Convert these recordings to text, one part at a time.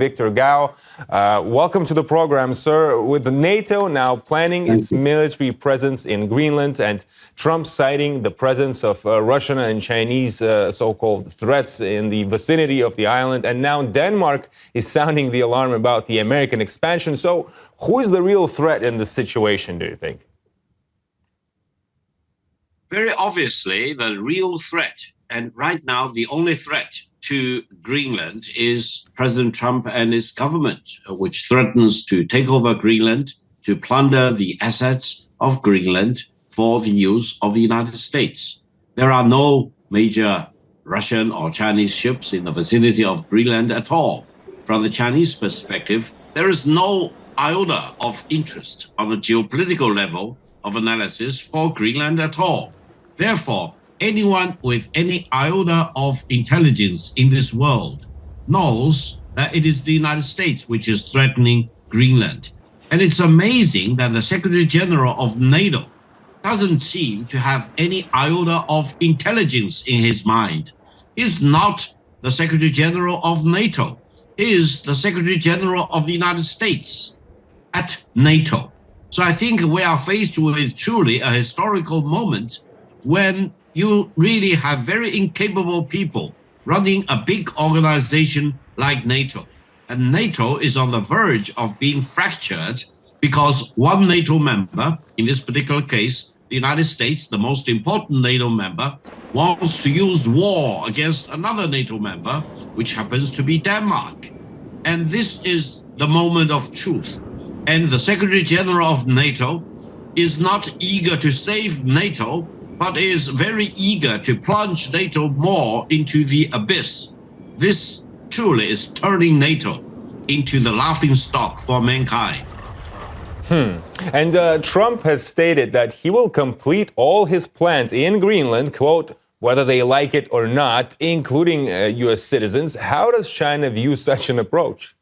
Victor Gao. Welcome to the program, sir. With NATO now planning its military presence in Greenland and Trump citing the presence of Russian and Chinese so-called threats in the vicinity of the island, and now Denmark is sounding the alarm about the American expansion. So who is the real threat in this situation, do you think? Very obviously, the real threat, and right now the only threat to Greenland, is President Trump and his government, which threatens to take over Greenland, to plunder the assets of Greenland for the use of the United States. There are no major Russian or Chinese ships in the vicinity of Greenland at all. From the Chinese perspective, there is no iota of interest on the geopolitical level of analysis for Greenland at all. Therefore, anyone with any iota of intelligence in this world knows that it is the United States which is threatening Greenland. And it's amazing that the Secretary General of NATO doesn't seem to have any iota of intelligence in his mind. He's not the Secretary General of NATO. He is the Secretary General of the United States at NATO. So I think we are faced with truly a historical moment when you really have very incapable people running a big organization like NATO. And NATO is on the verge of being fractured because one NATO member, in this particular case, the United States, the most important NATO member, wants to use war against another NATO member, which happens to be Denmark. And this is the moment of truth. And the Secretary General of NATO is not eager to save NATO, but is very eager to plunge NATO more into the abyss. This truly is turning NATO into the laughingstock for mankind. And Trump has stated that he will complete all his plans in Greenland, quote, whether they like it or not, including U.S. citizens. How does China view such an approach?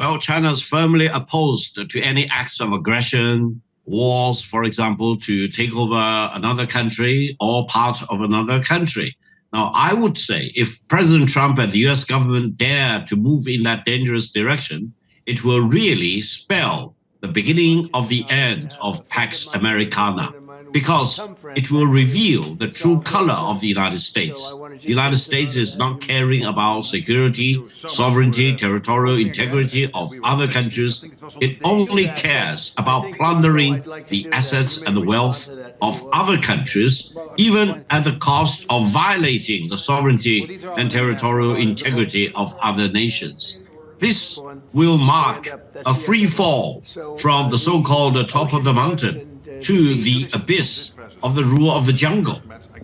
Well, China is firmly opposed to any acts of aggression, wars, for example, to take over another country or part of another country. Now, I would say if President Trump and the US government dare to move in that dangerous direction, it will really spell the beginning of the end of Pax Americana, because it will reveal the true color of the United States. The United States is not caring about security, sovereignty, territorial integrity of other countries. It only cares about plundering the assets and the wealth of other countries, even at the cost of violating the sovereignty and territorial integrity of other nations. This will mark a free fall from the so-called top of the mountain to the abyss of the rule of the jungle.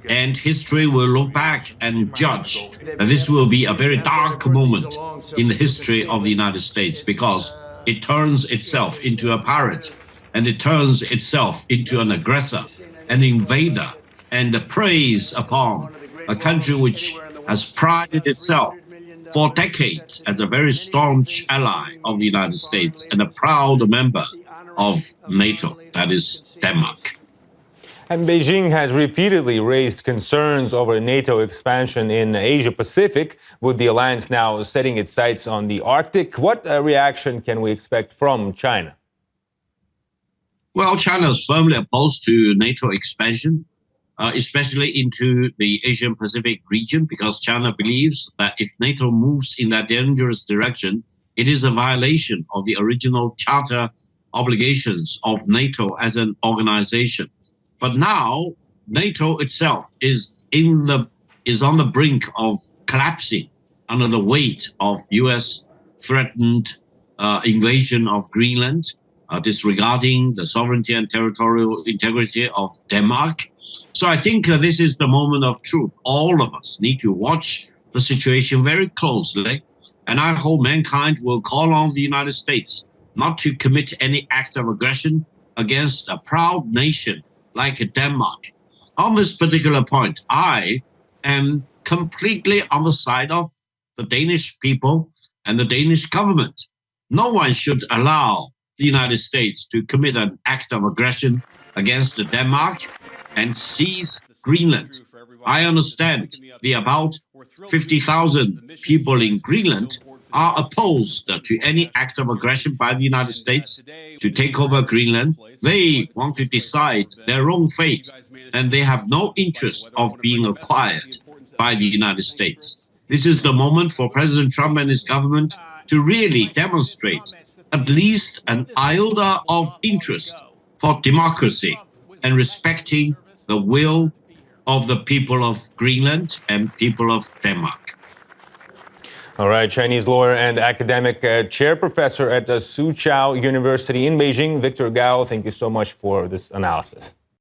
And history will look back and judge that this will be a very dark moment in the history of the United States, because it turns itself into a pirate, and it turns itself into an aggressor, an invader, and preys upon a country which has prided itself for decades as a very staunch ally of the United States and a proud member of NATO, that is Denmark. And Beijing has repeatedly raised concerns over NATO expansion in Asia-Pacific, with the alliance now setting its sights on the Arctic. What reaction can we expect from China? Well, China is firmly opposed to NATO expansion, especially into the Asian-Pacific region, because China believes that if NATO moves in that dangerous direction, it is a violation of the original charter obligations of NATO as an organization. But now NATO itself is on the brink of collapsing under the weight of US threatened invasion of Greenland, disregarding the sovereignty and territorial integrity of Denmark. So I think this is the moment of truth. All of us need to watch the situation very closely, and I hope mankind will call on the United States not to commit any act of aggression against a proud nation like Denmark. On this particular point, I am completely on the side of the Danish people and the Danish government. No one should allow the United States to commit an act of aggression against Denmark and seize Greenland. I understand the about 50,000 people in Greenland are opposed to any act of aggression by the United States to take over Greenland. They want to decide their own fate, and they have no interest of being acquired by the United States. This is the moment for President Trump and his government to really demonstrate at least an iota of interest for democracy and respecting the will of the people of Greenland and people of Denmark. All right, Chinese lawyer and academic chair professor at Soochow University in Beijing, Victor Gao, thank you so much for this analysis.